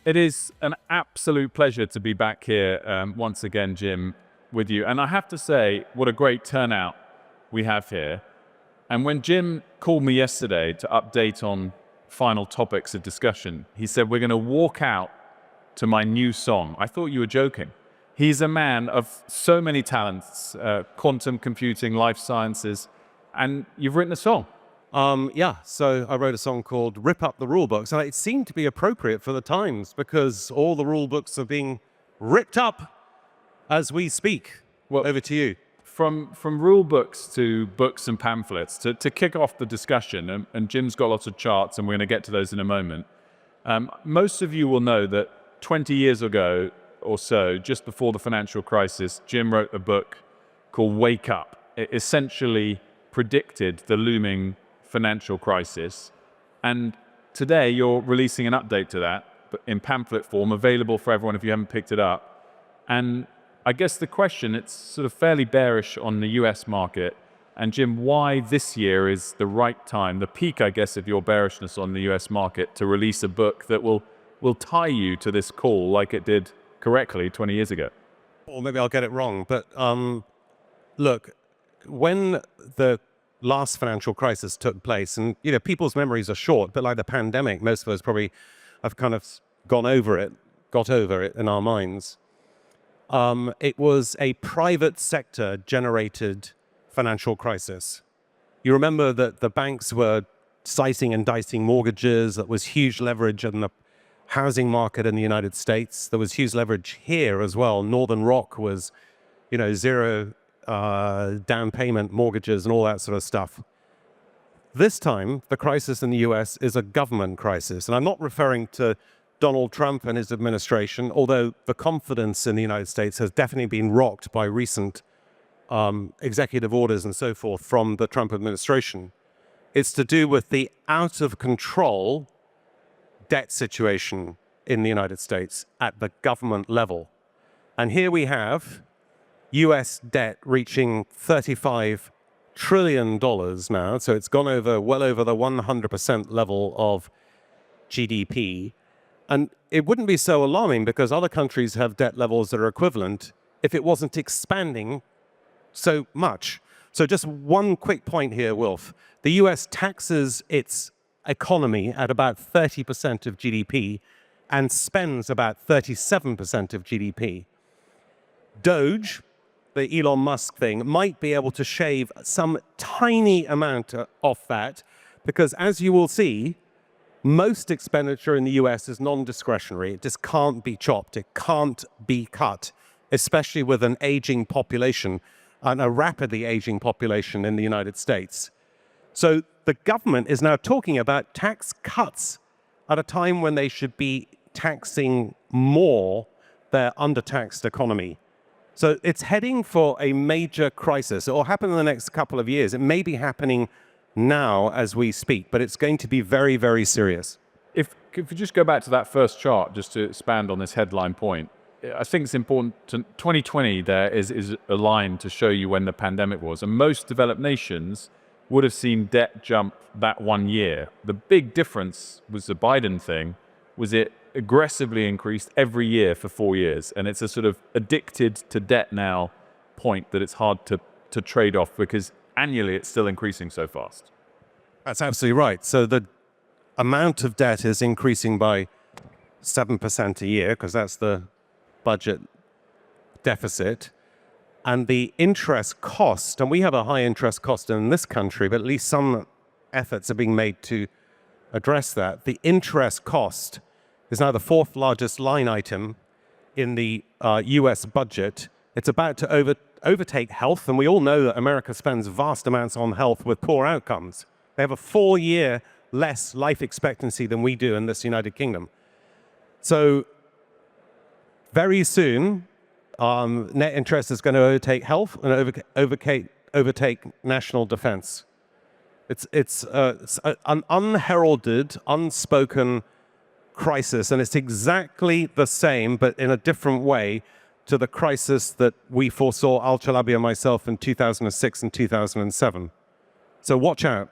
It is an absolute pleasure to be back here once again, Jim, with you. And I have to say, what a great turnout we have here. And when Jim called me yesterday to update on final topics of discussion, he said, we're going to walk out to my new song. I thought you were joking. He's a man of so many talents, quantum computing, life sciences, and you've written a song. So I wrote a song called Rip Up the Rule Books, and it seemed to be appropriate for the times because all the rule books are being ripped up as we speak. Well, over to you. From rule books to books and pamphlets, to kick off the discussion, and Jim's got lots of charts, and we're going to get to those in a moment. Most of you will know that 20 years ago or so, just before the financial crisis, Jim wrote a book called Wake Up. It essentially predicted the looming financial crisis, and today you're releasing an update to that, but in pamphlet form, available for everyone if you haven't picked it up. And I guess the question, it's sort of fairly bearish on the US market, and Jim, why this year is the right time, the peak, I guess, of your bearishness on the US market, to release a book that will tie you to this call like it did correctly 20 years ago? Or maybe I'll get it wrong, but look, when the last financial crisis took place, and people's memories are short, but like the pandemic, most of us probably have kind of got over it in our minds. It was a private sector generated financial crisis. You remember that the banks were slicing and dicing mortgages. That was huge leverage in the housing market in the United States. There was huge leverage here as well. Northern Rock was, zero down payment mortgages and all that sort of stuff. This time, the crisis in the US is a government crisis. And I'm not referring to Donald Trump and his administration, although the confidence in the United States has definitely been rocked by recent executive orders and so forth from the Trump administration. It's to do with the out of control debt situation in the United States at the government level. And here we have US debt reaching $35 trillion now. So it's gone well over the 100% level of GDP. And it wouldn't be so alarming because other countries have debt levels that are equivalent if it wasn't expanding so much. So just one quick point here, Wilf. The US taxes its economy at about 30% of GDP and spends about 37% of GDP. Doge, the Elon Musk thing, might be able to shave some tiny amount off that because, as you will see, most expenditure in the US is non-discretionary. It just can't be chopped. It can't be cut, especially with an aging population and a rapidly aging population in the United States. So the government is now talking about tax cuts at a time when they should be taxing more their undertaxed economy. So it's heading for a major crisis. It will happen in the next couple of years. It may be happening now as we speak, but it's going to be very, very serious. If you just go back to that first chart, just to expand on this headline point, I think it's important to 2020 there is a line to show you when the pandemic was. And most developed nations would have seen debt jump that 1 year. The big difference was the Biden thing, was it aggressively increased every year for 4 years. And it's a sort of addicted to debt now point that it's hard to trade off because annually it's still increasing so fast. That's absolutely right. So the amount of debt is increasing by 7% a year because that's the budget deficit. And the interest cost, and we have a high interest cost in this country, but at least some efforts are being made to address that. The interest cost is now the fourth largest line item in the US budget. It's about to overtake health, and we all know that America spends vast amounts on health with poor outcomes. They have a 4-year less life expectancy than we do in this United Kingdom. So very soon, net interest is going to overtake health and overtake national defense. It's an unheralded, unspoken crisis, and it's exactly the same, but in a different way, to the crisis that we foresaw, Al Chalabi and myself, in 2006 and 2007. So watch out.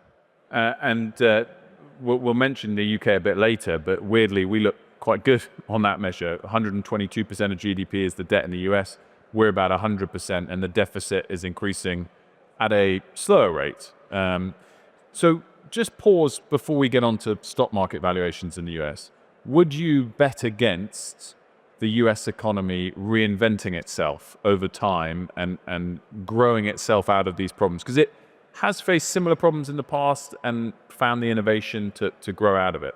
We'll mention the UK a bit later, but weirdly, we look quite good on that measure. 122% of GDP is the debt in the US. We're about 100%, and the deficit is increasing at a slower rate. So just pause before we get on to stock market valuations in the US. Would you bet against the US economy reinventing itself over time and growing itself out of these problems? Because it has faced similar problems in the past and found the innovation to grow out of it.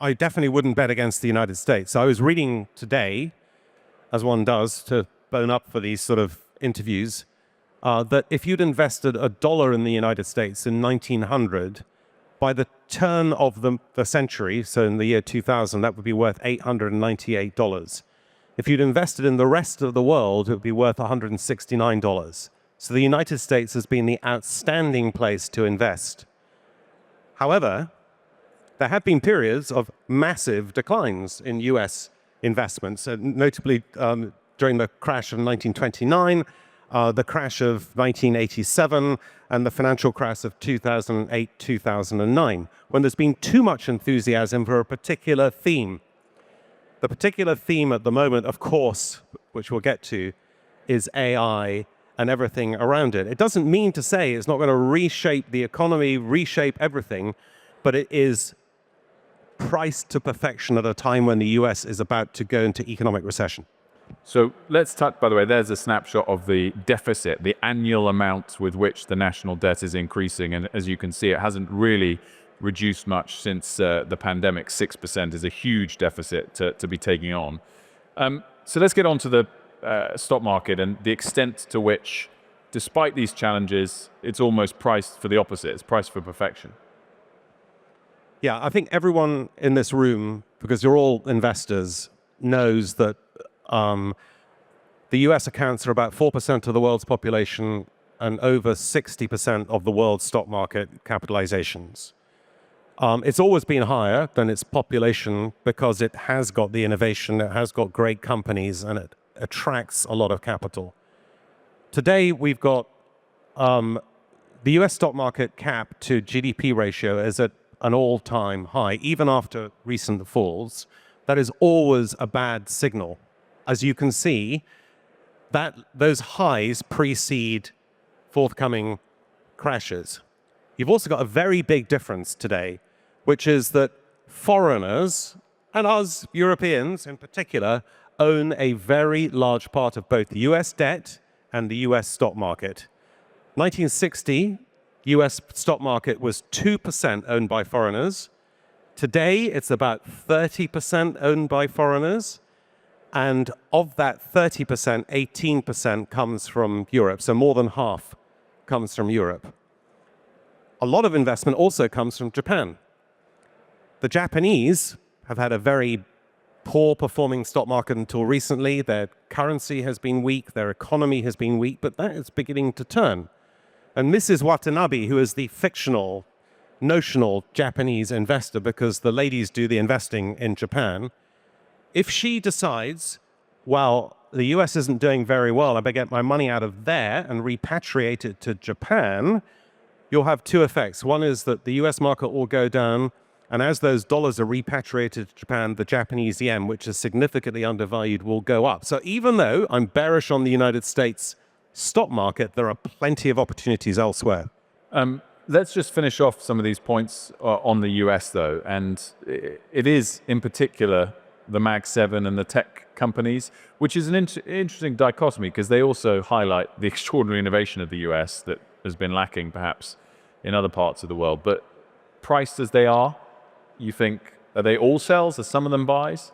I definitely wouldn't bet against the United States. I was reading today, as one does to bone up for these sort of interviews, that if you'd invested $1 in the United States in 1900, by the turn of the century, so in the year 2000, that would be worth $898. If you'd invested in the rest of the world, it would be worth $169. So the United States has been the outstanding place to invest. However, there have been periods of massive declines in US investments, notably during the crash of 1929, the crash of 1987, and the financial crash of 2008, 2009, when there's been too much enthusiasm for a particular theme. The particular theme at the moment, of course, which we'll get to, is AI and everything around it. It doesn't mean to say it's not going to reshape the economy, reshape everything, but it is priced to perfection at a time when the US is about to go into economic recession. So let's touch, by the way, there's a snapshot of the deficit, the annual amount with which the national debt is increasing. And as you can see, it hasn't really reduced much since the pandemic. 6% is a huge deficit to be taking on. So let's get on to the stock market and the extent to which, despite these challenges, it's almost priced for the opposite. It's priced for perfection. Yeah, I think everyone in this room, because you're all investors, knows that the US accounts for about 4% of the world's population and over 60% of the world's stock market capitalizations. It's always been higher than its population because it has got the innovation, it has got great companies, and it attracts a lot of capital. Today, we've got the US stock market cap to GDP ratio is at an all-time high, even after recent falls. That is always a bad signal. As you can see, that those highs precede forthcoming crashes. You've also got a very big difference today, which is that foreigners, and us Europeans in particular, own a very large part of both the US debt and the US stock market. 1960, US stock market was 2% owned by foreigners. Today, it's about 30% owned by foreigners. And of that 30%, 18% comes from Europe. So more than half comes from Europe. A lot of investment also comes from Japan. The Japanese have had a very poor performing stock market until recently. Their currency has been weak, their economy has been weak, but that is beginning to turn. And Mrs. Watanabe, who is the fictional, notional Japanese investor, because the ladies do the investing in Japan, if she decides, well, the US isn't doing very well, I better get my money out of there and repatriate it to Japan, you'll have two effects. One is that the US market will go down, and as those dollars are repatriated to Japan, the Japanese yen, which is significantly undervalued, will go up. So even though I'm bearish on the United States stock market, there are plenty of opportunities elsewhere. Let's just finish off some of these points on the US, though. And it is, in particular, the Mag 7 and the tech companies, which is an interesting dichotomy because they also highlight the extraordinary innovation of the US that has been lacking, perhaps, in other parts of the world. But priced as they are, you think, are they all sells? Are some of them buys?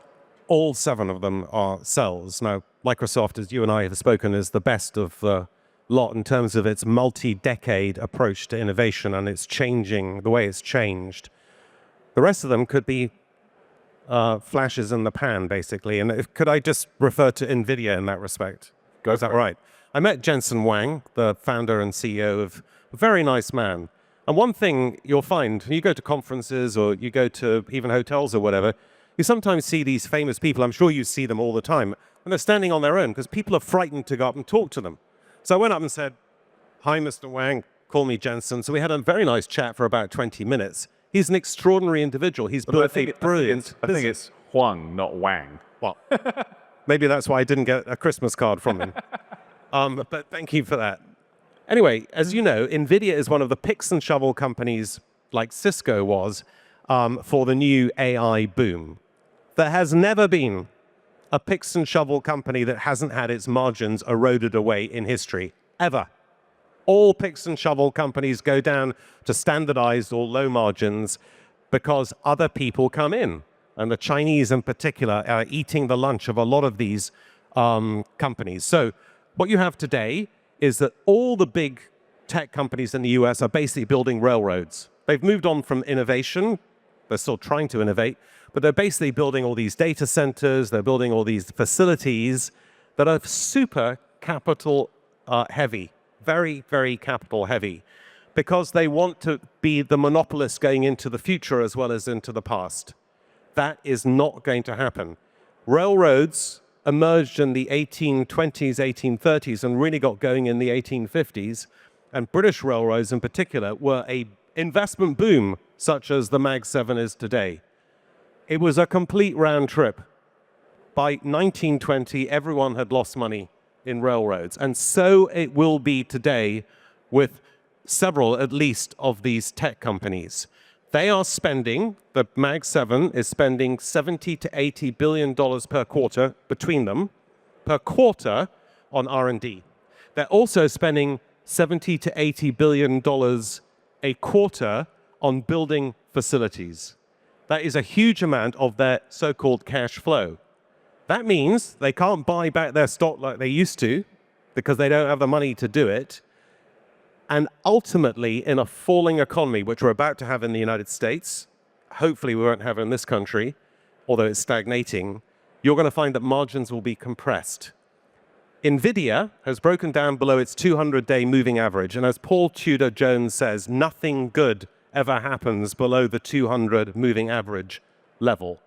All 7 of them are sells. Now, Microsoft, as you and I have spoken, is the best of the lot in terms of its multi-decade approach to innovation and its changing, the way it's changed. The rest of them could be flashes in the pan, basically. And could I just refer to NVIDIA in that respect? Go Is that right? I met Jensen Huang, the founder and CEO of a very nice man. And one thing you'll find, when you go to conferences or you go to even hotels or whatever, you sometimes see these famous people, I'm sure you see them all the time, and they're standing on their own because people are frightened to go up and talk to them. So I went up and said, "Hi, Mr. Wang, call me Jensen." So we had a very nice chat for about 20 minutes. He's an extraordinary individual. He's built a brilliant I think it's Huang, not Wang. Well, maybe that's why I didn't get a Christmas card from him. But thank you for that. Anyway, as you know, NVIDIA is one of the picks and shovel companies, like Cisco was, for the new AI boom. There has never been a picks and shovel company that hasn't had its margins eroded away in history, ever. All picks and shovel companies go down to standardized or low margins because other people come in. And the Chinese in particular are eating the lunch of a lot of these companies. So what you have today is that all the big tech companies in the US are basically building railroads. They've moved on from innovation. They're still trying to innovate, but they're basically building all these data centers. They're building all these facilities that are super capital heavy, very, very capital heavy, because they want to be the monopolists going into the future as well as into the past. That is not going to happen. Railroads emerged in the 1820s, 1830s, and really got going in the 1850s. And British railroads in particular were a investment boom, such as the Mag 7 is today. It was a complete round trip. By 1920, everyone had lost money in railroads. And so it will be today with several, at least, of these tech companies. They are spending, the Mag 7 is spending $70 to $80 billion per quarter between them, per quarter on R&D. They're also spending $70 to $80 billion a quarter on building facilities. That is a huge amount of their so-called cash flow. That means they can't buy back their stock like they used to because they don't have the money to do it. And ultimately, in a falling economy, which we're about to have in the United States, hopefully we won't have in this country, although it's stagnating, you're going to find that margins will be compressed. NVIDIA has broken down below its 200-day moving average. And as Paul Tudor Jones says, nothing good ever happens below the 200 moving average level.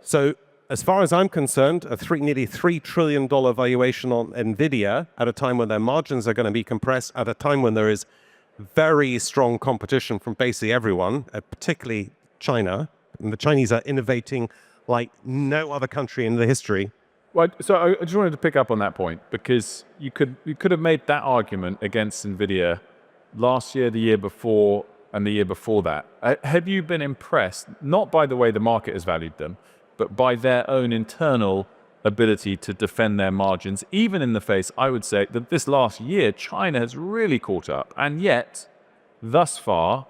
So as far as I'm concerned, nearly $3 trillion valuation on NVIDIA at a time when their margins are going to be compressed, at a time when there is very strong competition from basically everyone, particularly China. And the Chinese are innovating like no other country in the history. Well, so I just wanted to pick up on that point, because you could have made that argument against NVIDIA last year, the year before, and the year before that. Have you been impressed, not by the way the market has valued them, but by their own internal ability to defend their margins, even in the face, I would say, that this last year, China has really caught up. And yet, thus far,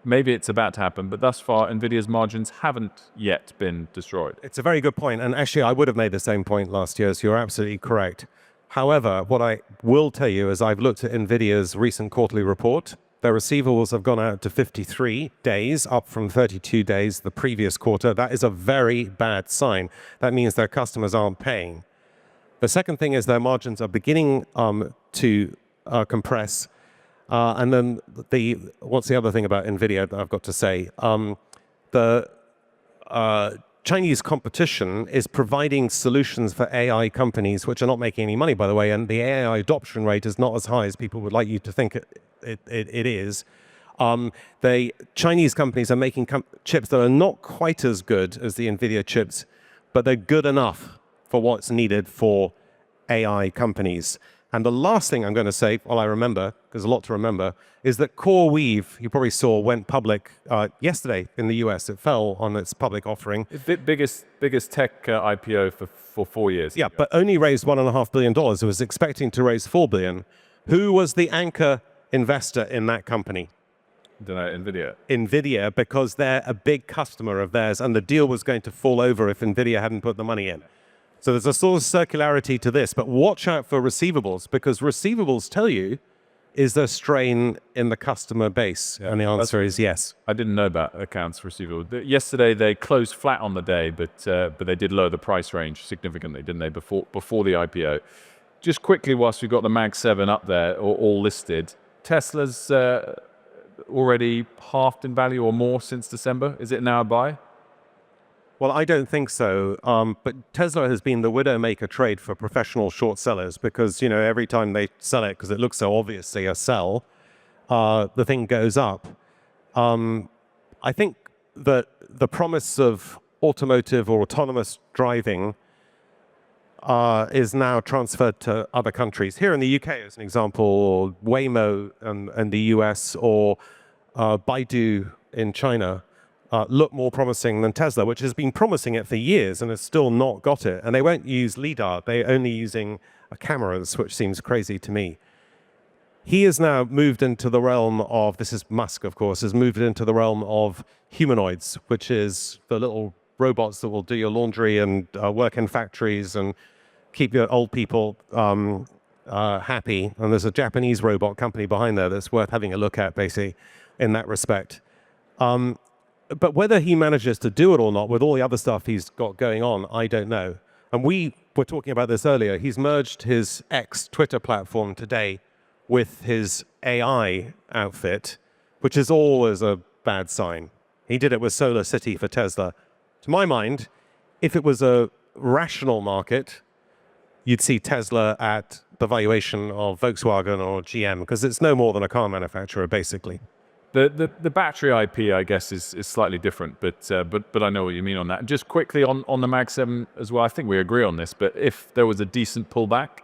maybe it's about to happen, but thus far, NVIDIA's margins haven't yet been destroyed. It's a very good point. And actually, I would have made the same point last year, so you're absolutely correct. However, what I will tell you is I've looked at NVIDIA's recent quarterly report. Their receivables have gone out to 53 days, up from 32 days the previous quarter. That is a very bad sign. That means their customers aren't paying. The second thing is their margins are beginning to compress. And then what's the other thing about NVIDIA that I've got to say? The Chinese competition is providing solutions for AI companies, which are not making any money, by the way, and the AI adoption rate is not as high as people would like you to think it is. The Chinese companies are making chips that are not quite as good as the NVIDIA chips, but they're good enough for what's needed for AI companies. And the last thing I'm going to say, while I remember, there's a lot to remember, is that CoreWeave, you probably saw, went public yesterday in the US. It fell on its public offering. The biggest tech IPO for 4 years. Yeah, but only raised $1.5 billion. It was expecting to raise $4 billion. Who was the anchor investor in that company? I don't know, NVIDIA. NVIDIA, because they're a big customer of theirs, and the deal was going to fall over if NVIDIA hadn't put the money in. So there's a sort of circularity to this, but watch out for receivables, because receivables tell you, is there strain in the customer base? Yeah, and the answer is yes. I didn't know about accounts receivable. Yesterday they closed flat on the day, but they did lower the price range significantly, didn't they, before the IPO? Just quickly, whilst we've got the Mag 7 up there, or all listed, Tesla's already halved in value or more since December. Is it now a buy? Well, I don't think so. But Tesla has been the widowmaker trade for professional short sellers because, you know, every time they sell it, because it looks so obviously a sell, the thing goes up. I think that the promise of automotive or autonomous driving is now transferred to other countries. Here in the UK, as an example, or Waymo in the US, or Baidu in China, look more promising than Tesla, which has been promising it for years and has still not got it. And they won't use LiDAR. They're only using cameras, which seems crazy to me. He has now moved into the realm of, this is Musk, of course, has moved into the realm of humanoids, which is the little robots that will do your laundry and work in factories and keep your old people happy. And there's a Japanese robot company behind there that's worth having a look at, basically, in that respect. But whether he manages to do it or not with all the other stuff he's got going on, I don't know. And we were talking about this earlier. He's merged his X Twitter platform today with his AI outfit, which is always a bad sign. He did it with Solar City for Tesla. To my mind, if it was a rational market, you'd see Tesla at the valuation of Volkswagen or GM, because it's no more than a car manufacturer, basically. The battery IP, I guess, is slightly different, but I know what you mean on that. Just quickly on the Mag 7 as well, I think we agree on this, but if there was a decent pullback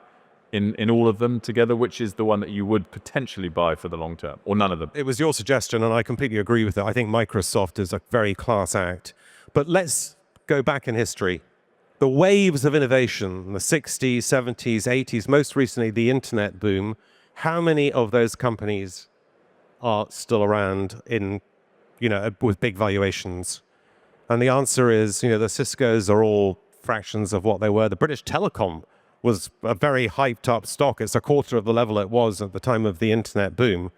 in all of them together, which is the one that you would potentially buy for the long term, or none of them? It was your suggestion, and I completely agree with it. I think Microsoft is a very class act. But let's go back in history. The waves of innovation, the 60s, 70s, 80s, most recently the internet boom, how many of those companies are still around in, with big valuations? And the answer is, the Ciscos are all fractions of what they were. The British Telecom was a very hyped up stock. It's a quarter of the level it was at the time of the internet boom.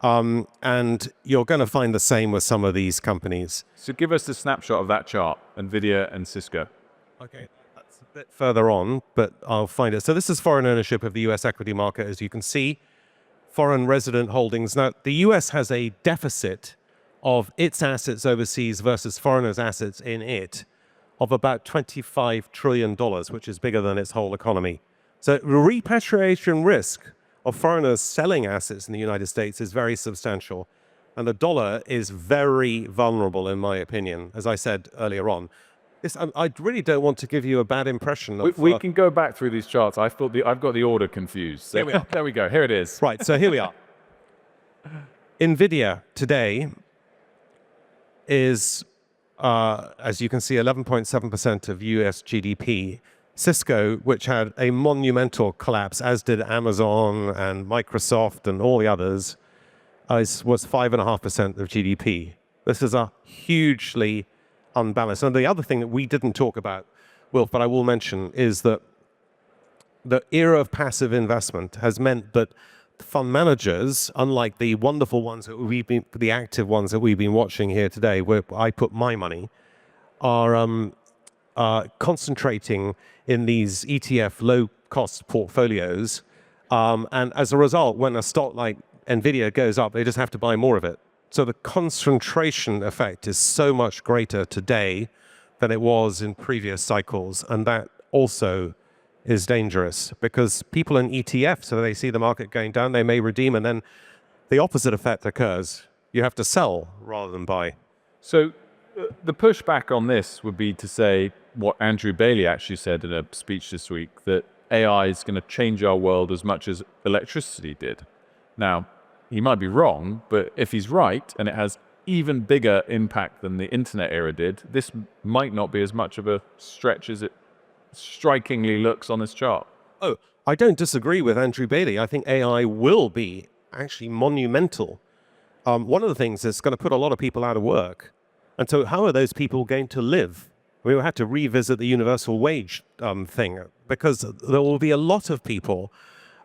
And you're going to find the same with some of these companies. So give us a snapshot of that chart, NVIDIA and Cisco. Okay, that's a bit further on, but I'll find it. So this is foreign ownership of the US equity market, as you can see. Foreign resident holdings. Now, the US has a deficit of its assets overseas versus foreigners' assets in it of about $25 trillion, which is bigger than its whole economy. So repatriation risk of foreigners selling assets in the United States is very substantial. And the dollar is very vulnerable, in my opinion, as I said earlier on. I really don't want to give you a bad impression of... We can go back through these charts. I've got the order confused. Here we are. There we go. Here it is. Right, so here we are. NVIDIA today is, as you can see, 11.7% of US GDP. Cisco, which had a monumental collapse, as did Amazon and Microsoft and all the others, was 5.5% of GDP. This is a hugely unbalanced. And the other thing that we didn't talk about, Wilf, but I will mention, is that the era of passive investment has meant that fund managers, unlike the wonderful ones that the active ones that we've been watching here today, where I put my money, are concentrating in these ETF low-cost portfolios. And as a result, when a stock like NVIDIA goes up, they just have to buy more of it. So the concentration effect is so much greater today than it was in previous cycles. And that also is dangerous because people in ETFs, so they see the market going down, they may redeem, and then the opposite effect occurs. You have to sell rather than buy. So the pushback on this would be to say what Andrew Bailey actually said in a speech this week, that AI is going to change our world as much as electricity did. Now, he might be wrong, but if he's right, and it has even bigger impact than the internet era did, this might not be as much of a stretch as it strikingly looks on this chart. Oh, I don't disagree with Andrew Bailey. I think AI will be actually monumental. One of the things that's going to put a lot of people out of work. And so how are those people going to live? We will have to revisit the universal wage thing, because there will be a lot of people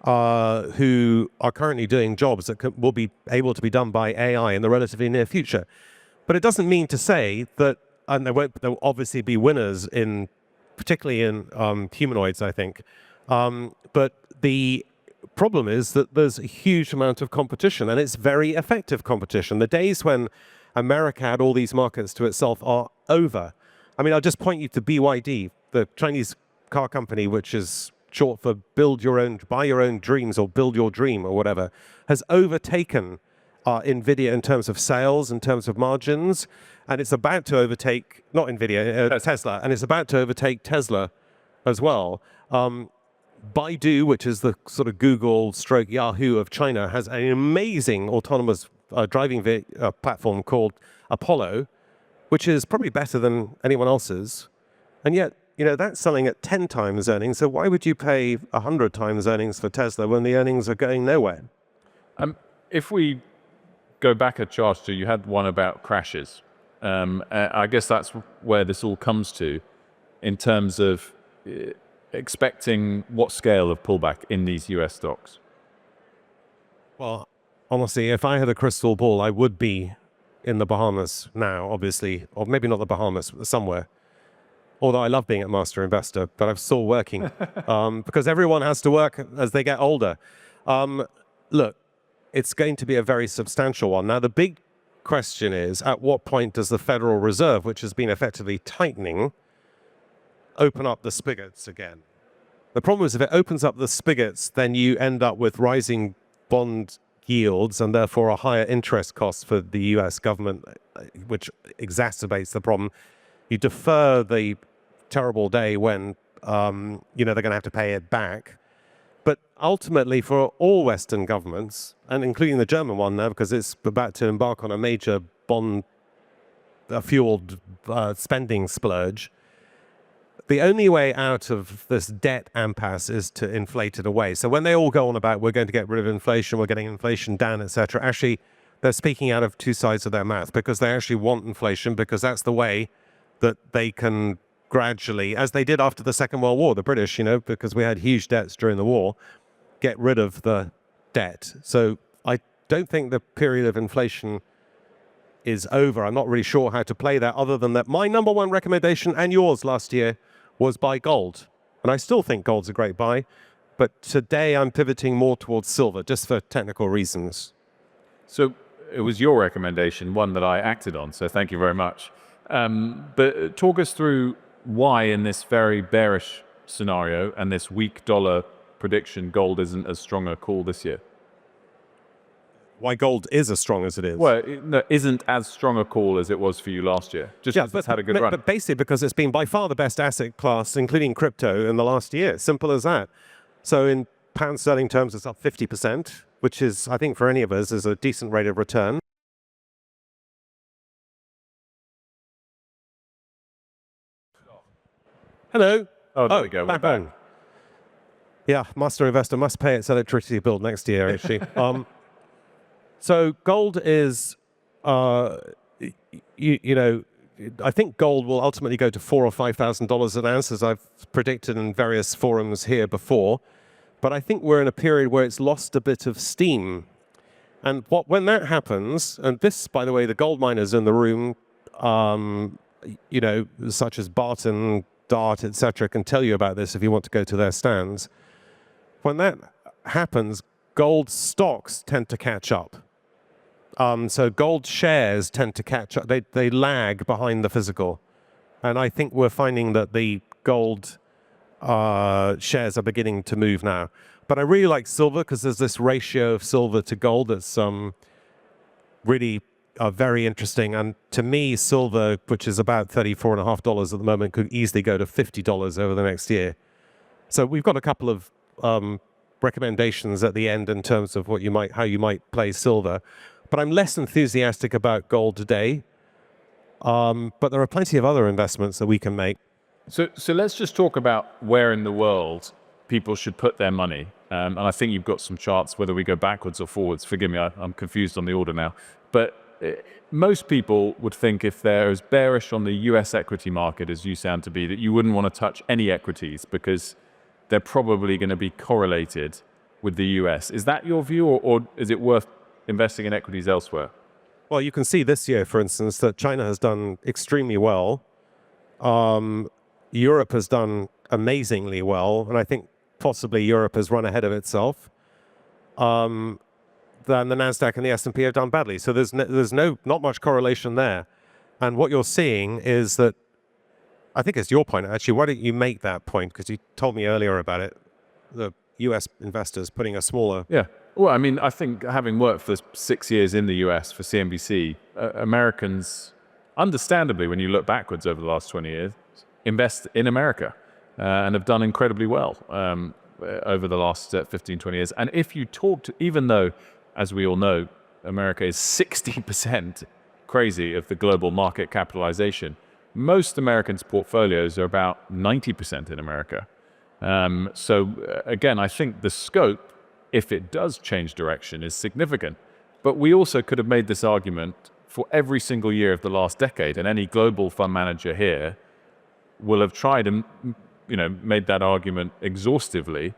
who are currently doing jobs that will be able to be done by AI in the relatively near future. But it doesn't mean to say that, and there will obviously be winners particularly in humanoids, I think. But the problem is that there's a huge amount of competition, and it's very effective competition. The days when America had all these markets to itself are over. I mean, I'll just point you to BYD, the Chinese car company, which is short for buy your own dreams or build your dream or whatever, has overtaken NVIDIA in terms of sales, in terms of margins, and it's about to overtake, not NVIDIA, Tesla, and it's about to overtake Tesla as well. Baidu, which is the sort of Google stroke Yahoo of China, has an amazing autonomous driving platform called Apollo, which is probably better than anyone else's. And yet, that's selling at 10 times earnings. So why would you pay 100 times earnings for Tesla when the earnings are going nowhere? If we go back a chart to, you had one about crashes. I guess that's where this all comes to in terms of expecting what scale of pullback in these US stocks. Well, honestly, if I had a crystal ball, I would be in the Bahamas now, obviously, or maybe not the Bahamas, but somewhere. Although I love being a master investor, but I'm still working because everyone has to work as they get older. Look, it's going to be a very substantial one. Now, the big question is, at what point does the Federal Reserve, which has been effectively tightening, open up the spigots again? The problem is if it opens up the spigots, then you end up with rising bond yields and therefore a higher interest cost for the US government, which exacerbates the problem. You defer the terrible day when, they're going to have to pay it back. But ultimately, for all Western governments, and including the German one now, because it's about to embark on a major bond-fueled spending splurge, the only way out of this debt impasse is to inflate it away. So when they all go on about we're going to get rid of inflation, we're getting inflation down, etc., actually, they're speaking out of two sides of their mouth because they actually want inflation because that's the way that they can gradually, as they did after the Second World War, the British, because we had huge debts during the war, get rid of the debt. So I don't think the period of inflation is over. I'm not really sure how to play that other than that my number one recommendation and yours last year was buy gold. And I still think gold's a great buy. But today I'm pivoting more towards silver just for technical reasons. So it was your recommendation, one that I acted on. So thank you very much. But talk us through why in this very bearish scenario and this weak dollar prediction, gold isn't as strong a call this year. Why gold is as strong as it is. Well, no, isn't as strong a call as it was for you last year. Just because it's had a good run. But basically because it's been by far the best asset class, including crypto, in the last year. Simple as that. So in pound sterling terms, it's up 50%, which is, I think, for any of us, is a decent rate of return. Hello. Oh, there we go. Back on. Yeah, master investor must pay its electricity bill next year, actually. So gold is, I think gold will ultimately go to $4,000 or $5,000 an ounce, as I've predicted in various forums here before. But I think we're in a period where it's lost a bit of steam. And when that happens, and this, by the way, the gold miners in the room, such as Barton, Dart, etc., can tell you about this if you want to go to their stands. When that happens, gold stocks tend to catch up. So gold shares tend to catch up. They lag behind the physical. And I think we're finding that the gold shares are beginning to move now. But I really like silver because there's this ratio of silver to gold that's really very interesting. And to me, silver, which is about $34.50 at the moment, could easily go to $50 over the next year. So we've got a couple of recommendations at the end in terms of how you might play silver. But I'm less enthusiastic about gold today. But there are plenty of other investments that we can make. So let's just talk about where in the world people should put their money. And I think you've got some charts, whether we go backwards or forwards. Forgive me, I'm confused on the order now. But most people would think if they're as bearish on the US equity market as you sound to be, that you wouldn't want to touch any equities because they're probably going to be correlated with the US. Is that your view, or is it worth investing in equities elsewhere? Well, you can see this year, for instance, that China has done extremely well. Europe has done amazingly well, and I think possibly Europe has run ahead of itself. Then the Nasdaq and the S&P have done badly. So there's not much correlation there. And what you're seeing is that, I think it's your point, actually. Why don't you make that point? Because you told me earlier about it, the US investors putting a smaller Well, I mean, I think having worked for 6 years in the US for CNBC, Americans, understandably, when you look backwards over the last 20 years, invest in America and have done incredibly well over the last 15, 20 years. And if you talk to, even though, as we all know, America is 60% crazy of the global market capitalization, most Americans' portfolios are about 90% in America. Again, I think the scope, if it does change direction, is significant. But we also could have made this argument for every single year of the last decade, and any global fund manager here will have tried and made that argument exhaustively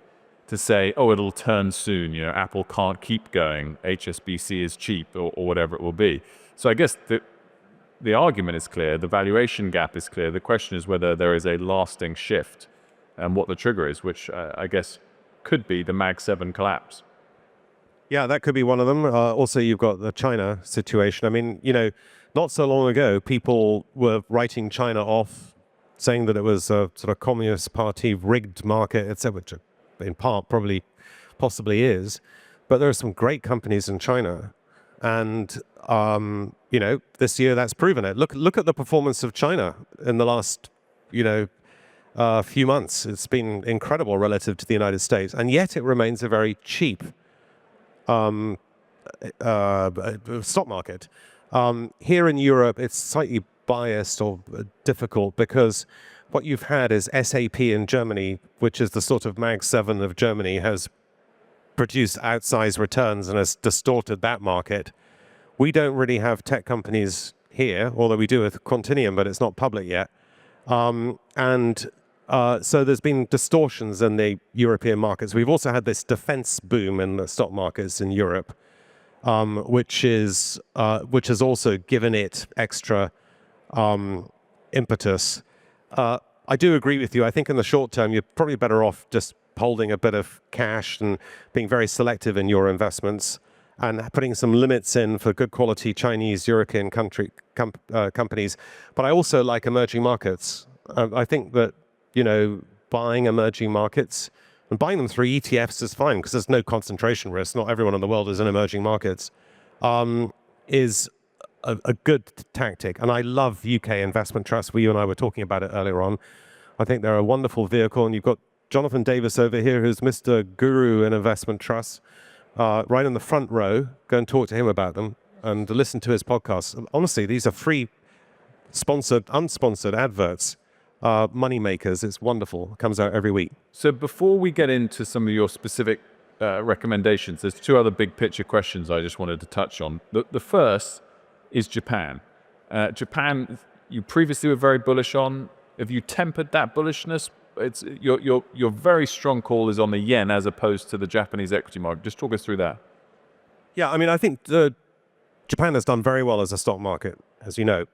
to say, oh, it'll turn soon, Apple can't keep going, HSBC is cheap, or whatever it will be. So I guess the argument is clear, the valuation gap is clear. The question is whether there is a lasting shift and what the trigger is, which I guess could be the Mag 7 collapse. Yeah, that could be one of them. Also, you've got the China situation. I mean, not so long ago, people were writing China off, saying that it was a sort of Communist Party rigged market, etc., which in part possibly is. But there are some great companies in China. And, this year that's proven it. Look at the performance of China in the last, few months. It's been incredible relative to the United States. And yet it remains a very cheap stock market. Here in Europe, it's slightly biased or difficult because what you've had is SAP in Germany, which is the sort of Mag 7 of Germany, has produced outsized returns and has distorted that market. We don't really have tech companies here, although we do with Quantinium, but it's not public yet. So there's been distortions in the European markets. We've also had this defense boom in the stock markets in Europe, which has also given it extra impetus. I do agree with you. I think in the short term, you're probably better off just holding a bit of cash and being very selective in your investments and putting some limits in for good quality Chinese, European companies. But I also like emerging markets. I think that, buying emerging markets and buying them through ETFs is fine because there's no concentration risk. Not everyone in the world is in emerging markets, is a good tactic. And I love UK investment trusts. You and I were talking about it earlier on. I think they're a wonderful vehicle. And you've got Jonathan Davis over here, who's Mr. Guru in investment trusts, right in the front row. Go and talk to him about them and listen to his podcast. Honestly, these are free, sponsored, unsponsored adverts. Money Makers. It's wonderful. It comes out every week. So before we get into some of your specific recommendations, there's two other big picture questions I just wanted to touch on. The first is Japan. Japan, you previously were very bullish on. Have you tempered that bullishness? It's your very strong call is on the yen as opposed to the Japanese equity market. Just talk us through that. Yeah, I mean, I think Japan has done very well as a stock market, as you know.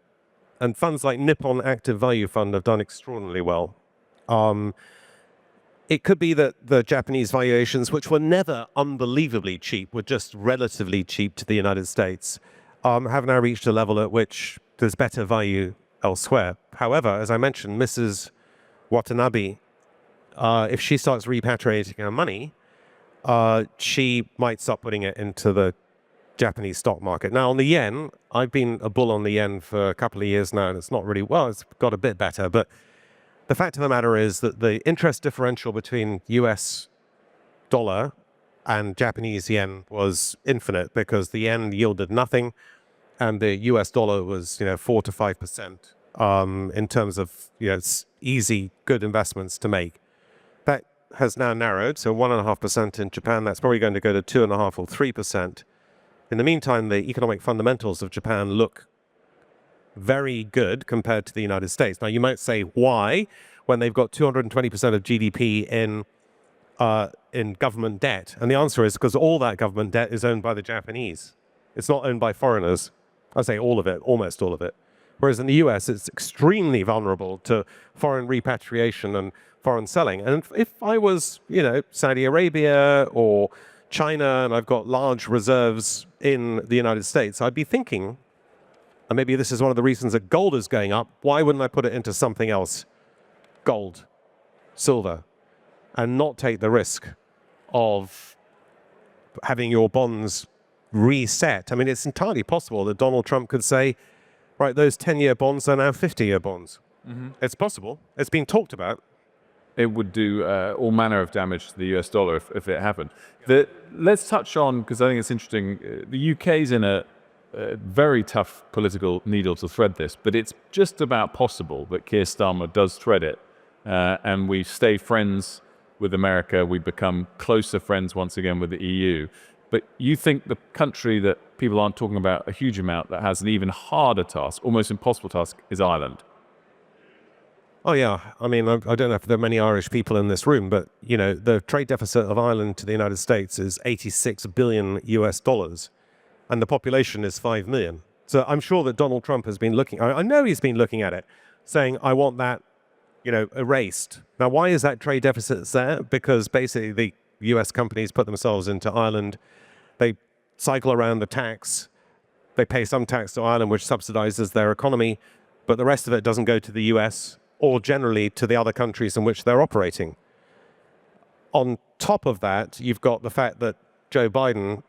And funds like Nippon Active Value Fund have done extraordinarily well. It could be that the Japanese valuations, which were never unbelievably cheap, were just relatively cheap to the United States, have now reached a level at which there's better value elsewhere. However, as I mentioned, Mrs. Watanabe, if she starts repatriating her money, she might start putting it into the Japanese stock market. Now, on the yen, I've been a bull on the yen for a couple of years now, and it's not really, it's got a bit better. But the fact of the matter is that the interest differential between US dollar and Japanese yen was infinite because the yen yielded nothing and the US dollar was, 4 to 5% in terms of, easy, good investments to make. That has now narrowed. So 1.5% in Japan, that's probably going to go to 2.5 or 3%. In the meantime, the economic fundamentals of Japan look very good compared to the United States. Now, you might say, why? When they've got 220% of GDP in government debt. And the answer is because all that government debt is owned by the Japanese. It's not owned by foreigners. I say all of it, almost all of it. Whereas in the US, it's extremely vulnerable to foreign repatriation and foreign selling. And if I was, Saudi Arabia or China, and I've got large reserves in the United States, I'd be thinking, and maybe this is one of the reasons that gold is going up, why wouldn't I put it into something else? Gold, silver, and not take the risk of having your bonds reset. I mean, it's entirely possible that Donald Trump could say, right, those 10-year bonds are now 50-year bonds. It's possible. It's been talked about. It would do all manner of damage to the US dollar if it happened. Let's touch on, because I think it's interesting, the UK's in a very tough political needle to thread this, but it's just about possible that Keir Starmer does thread it, and we stay friends with America, we become closer friends once again with the EU. But you think the country that people aren't talking about a huge amount that has an even harder task, almost impossible task, is Ireland? Oh, yeah. I mean, I don't know if there are many Irish people in this room, but, you know, the trade deficit of Ireland to the United States is $86 billion US, and the population is 5 million. So I'm sure that Donald Trump has been looking, I know he's been looking at it, saying, I want that, you know, erased. Now, why is that trade deficit there? Because basically the US companies put themselves into Ireland, they cycle around the tax, they pay some tax to Ireland, which subsidizes their economy, but the rest of it doesn't go to the US, or generally to the other countries in which they're operating. On top of that, you've got the fact that Joe Biden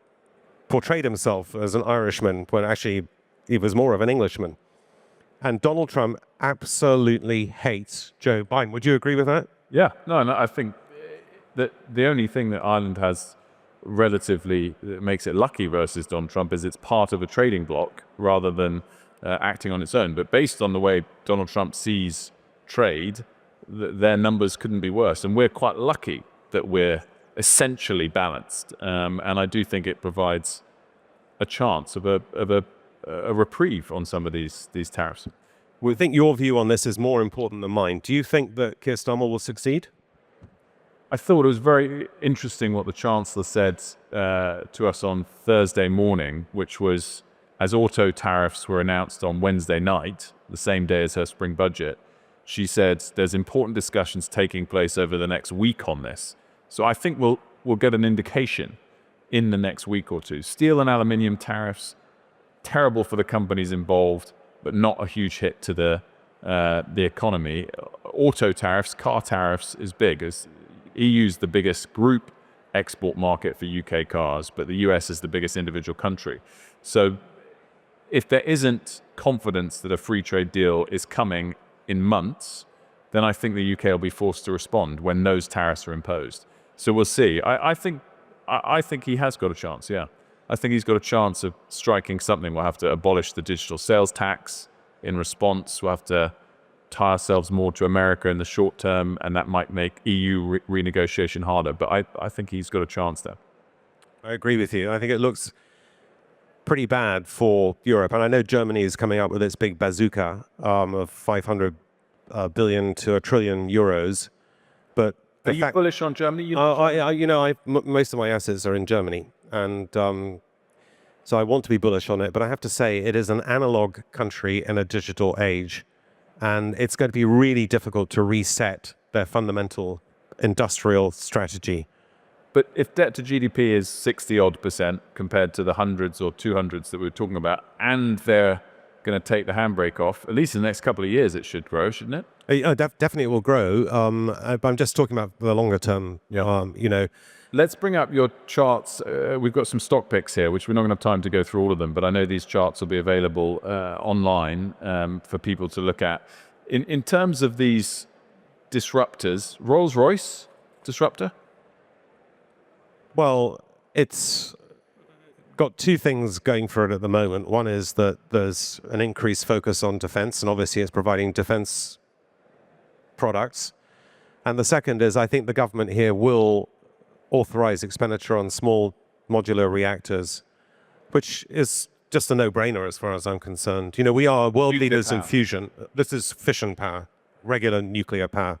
portrayed himself as an Irishman when actually he was more of an Englishman. And Donald Trump absolutely hates Joe Biden. Would you agree with that? Yeah, no, I think that the only thing that Ireland has relatively that makes it lucky versus Donald Trump is it's part of a trading bloc rather than acting on its own. But based on the way Donald Trump sees trade, their numbers couldn't be worse. And we're quite lucky that we're essentially balanced. And I do think it provides a chance of a reprieve on some of these tariffs. We think your view on this is more important than mine. Do you think that Keir Starmer will succeed? I thought it was very interesting what the Chancellor said to us on Thursday morning, which was, as auto tariffs were announced on Wednesday night, the same day as her spring budget, she said there's important discussions taking place over the next week on this. So I think we'll get an indication in the next week or two. Steel and aluminium tariffs, terrible for the companies involved, but not a huge hit to the economy. Auto tariffs, car tariffs is big. As EU's the biggest group export market for UK cars, but the US is the biggest individual country. So if there isn't confidence that a free trade deal is coming in months, then I think the UK will be forced to respond when those tariffs are imposed. So we'll see. I think he has got a chance, yeah. I think he's got a chance of striking something. We'll have to abolish the digital sales tax in response. We'll have to tie ourselves more to America in the short term, and that might make EU renegotiation harder. But I think he's got a chance there. I agree with you. I think it looks pretty bad for Europe. And I know Germany is coming up with its big bazooka of 500 billion to 1 trillion euros. But are you bullish on Germany? Most of my assets are in Germany. And so I want to be bullish on it. But I have to say, it is an analog country in a digital age. And it's going to be really difficult to reset their fundamental industrial strategy. But if debt to GDP is 60-odd% compared to the hundreds or 200s that we were talking about, and they're going to take the handbrake off, at least in the next couple of years it should grow, shouldn't it? Definitely it will grow. I'm just talking about the longer term. Yeah. Let's bring up your charts. We've got some stock picks here, which we're not going to have time to go through all of them, but I know these charts will be available online for people to look at. In terms of these disruptors, Rolls-Royce disruptor? Well, it's got two things going for it at the moment. One is that there's an increased focus on defense, and obviously it's providing defense products. And the second is I think the government here will authorize expenditure on small modular reactors, which is just a no-brainer as far as I'm concerned. We are world leaders in fusion. This is fission power, regular nuclear power.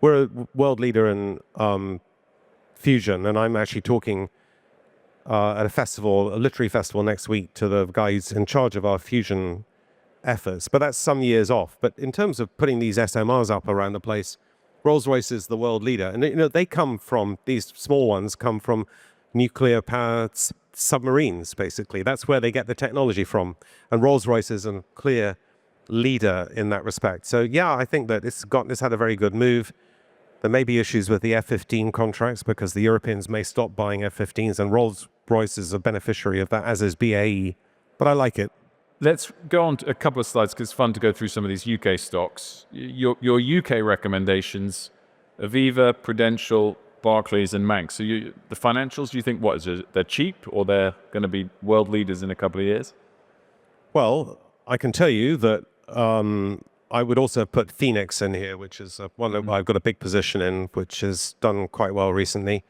We're a world leader in fusion, and I'm actually talking at a literary festival next week to the guys in charge of our fusion efforts. But that's some years off. But in terms of putting these SMRs up around the place, Rolls-Royce is the world leader. And these small ones come from nuclear powered submarines, basically. That's where they get the technology from. And Rolls-Royce is a clear leader in that respect. So yeah, I think that it's had a very good move. There may be issues with the F-15 contracts because the Europeans may stop buying F-15s, and Rolls-Royce is a beneficiary of that, as is BAE. But I like it. Let's go on to a couple of slides because it's fun to go through some of these UK stocks. Your UK recommendations, Aviva, Prudential, Barclays and Manx. So the financials, do you think, they're cheap or they're going to be world leaders in a couple of years? Well, I can tell you that I would also put Phoenix in here, which is one that I've got a big position in, which has done quite well recently.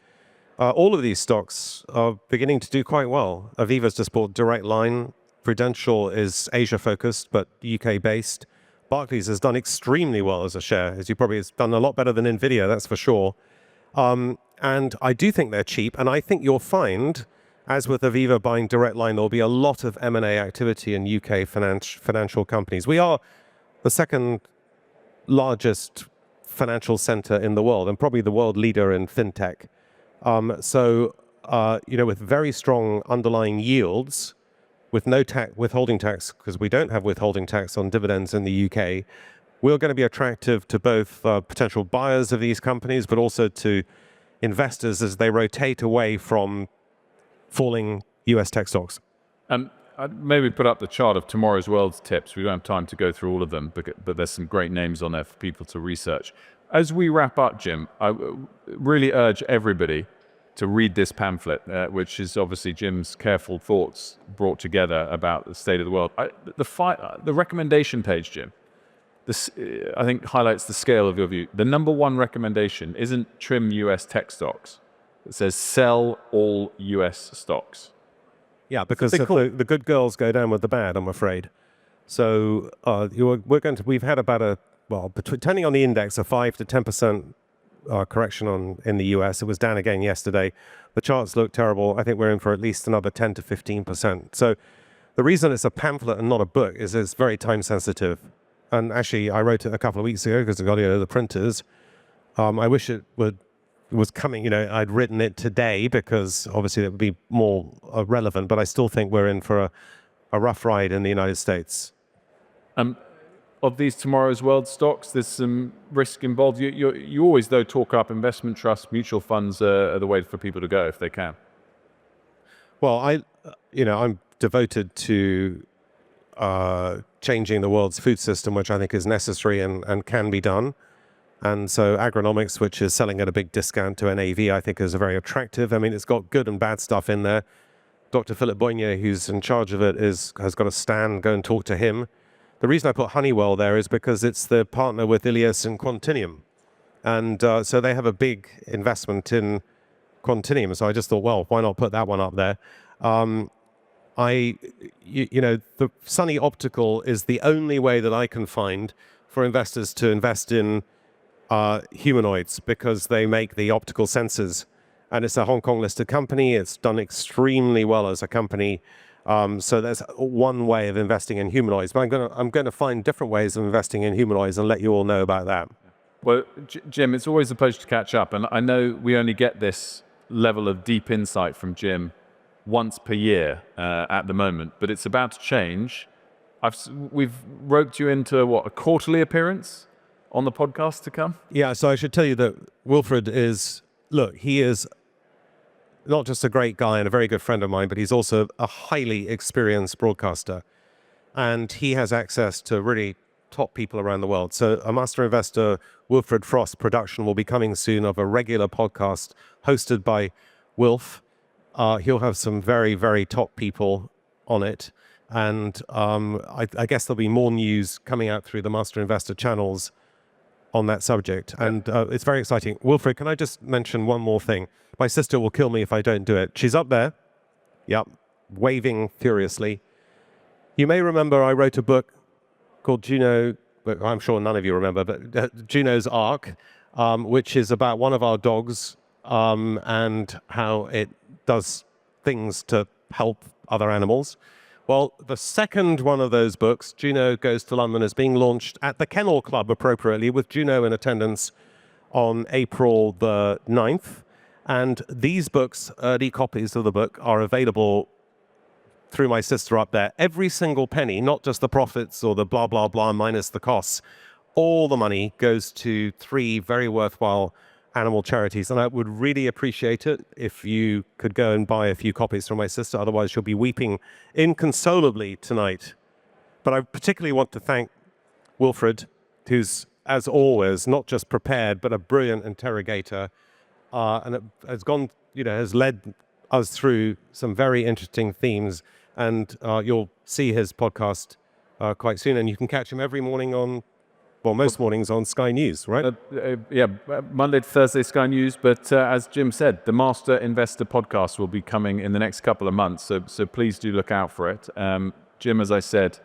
All of these stocks are beginning to do quite well. Aviva's just bought Direct Line. Prudential is Asia-focused, but UK-based. Barclays has done extremely well as a share, as you probably has done a lot better than NVIDIA, that's for sure. And I do think they're cheap, and I think you'll find, as with Aviva buying Direct Line, there'll be a lot of M&A activity in UK financial companies. We are the second largest financial center in the world, and probably the world leader in fintech. With very strong underlying yields, with no withholding tax, because we don't have withholding tax on dividends in the UK, we're going to be attractive to both potential buyers of these companies, but also to investors as they rotate away from falling US tech stocks. I'd maybe put up the chart of tomorrow's world's tips. We don't have time to go through all of them, but there's some great names on there for people to research. As we wrap up, Jim, I really urge everybody to read this pamphlet, which is obviously Jim's careful thoughts brought together about the state of the world. The recommendation page, Jim, I think highlights the scale of your view. The number one recommendation isn't trim US tech stocks. It says sell all US stocks. Yeah, because the good girls go down with the bad, I'm afraid. So we've had about depending on the index, a 5 to 10% correction in the US. It was down again yesterday. The charts look terrible. I think we're in for at least another 10 to 15%. So the reason it's a pamphlet and not a book is it's very time sensitive. And actually, I wrote it a couple of weeks ago because I got the printers. I wish it was coming. I'd written it today because obviously it would be more relevant. But I still think we're in for a rough ride in the United States. Of these tomorrow's world stocks, there's some risk involved. You always, though, talk up investment trusts, mutual funds are the way for people to go if they can. Well, I'm devoted to changing the world's food system, which I think is necessary and can be done. And so Macroeconomics, which is selling at a big discount to NAV, I think is very attractive. I mean, it's got good and bad stuff in there. Dr. Philip Boignet, who's in charge of it, has got a stand. Go and talk to him. The reason I put Honeywell there is because it's the partner with Ilias and Quantinium. And so they have a big investment in Quantinium. So I just thought, well, why not put that one up there? The Sunny Optical is the only way that I can find for investors to invest in humanoids, because they make the optical sensors. And it's a Hong Kong listed company. It's done extremely well as a company. So there's one way of investing in humanoids, but I'm going to find different ways of investing in humanoids and let you all know about that. Well, Jim, it's always a pleasure to catch up, and I know we only get this level of deep insight from Jim once per year at the moment, but it's about to change. We've roped you into a quarterly appearance on the podcast to come? Yeah, so I should tell you that Wilfred he is not just a great guy and a very good friend of mine, but he's also a highly experienced broadcaster. And he has access to really top people around the world. So a master investor, Wilfred Frost production will be coming soon of a regular podcast hosted by Wilf. He'll have some very, very top people on it. And I guess there'll be more news coming out through the master investor channels on that subject. And it's very exciting. Wilfred, can I just mention one more thing? My sister will kill me if I don't do it. She's up there. Yep. Waving furiously. You may remember I wrote a book called Juno, but I'm sure none of you remember, but Juno's Ark, which is about one of our dogs and how it does things to help other animals. Well, the second one of those books, Juno Goes to London, is being launched at the Kennel Club, appropriately, with Juno in attendance on April the 9th. And these books, early copies of the book, are available through my sister up there. Every single penny, not just the profits or the blah, blah, blah, minus the costs, all the money goes to 3 very worthwhile animal charities. And I would really appreciate it if you could go and buy a few copies from my sister. Otherwise, she'll be weeping inconsolably tonight. But I particularly want to thank Wilfred, who's, as always, not just prepared, but a brilliant interrogator, and it has gone, has led us through some very interesting themes. And you'll see his podcast quite soon, and you can catch him every morning on, most mornings on Sky News, right? Monday to Thursday, Sky News. But as Jim said, the Master Investor podcast will be coming in the next couple of months. So please do look out for it. Jim, as I said,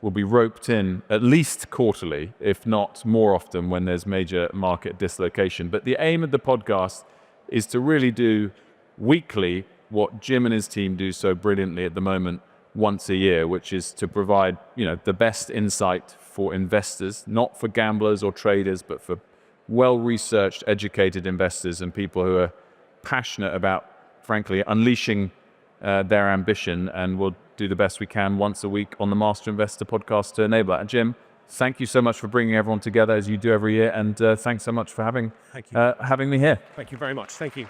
will be roped in at least quarterly, if not more often, when there's major market dislocation. But the aim of the podcast is to really do weekly what Jim and his team do so brilliantly at the moment, once a year, which is to provide, the best insight for investors, not for gamblers or traders, but for well-researched, educated investors and people who are passionate about, frankly, unleashing their ambition. And we'll do the best we can once a week on the Master Investor podcast to enable that. And Jim, thank you so much for bringing everyone together as you do every year. And thanks so much for having me here. Thank you very much. Thank you.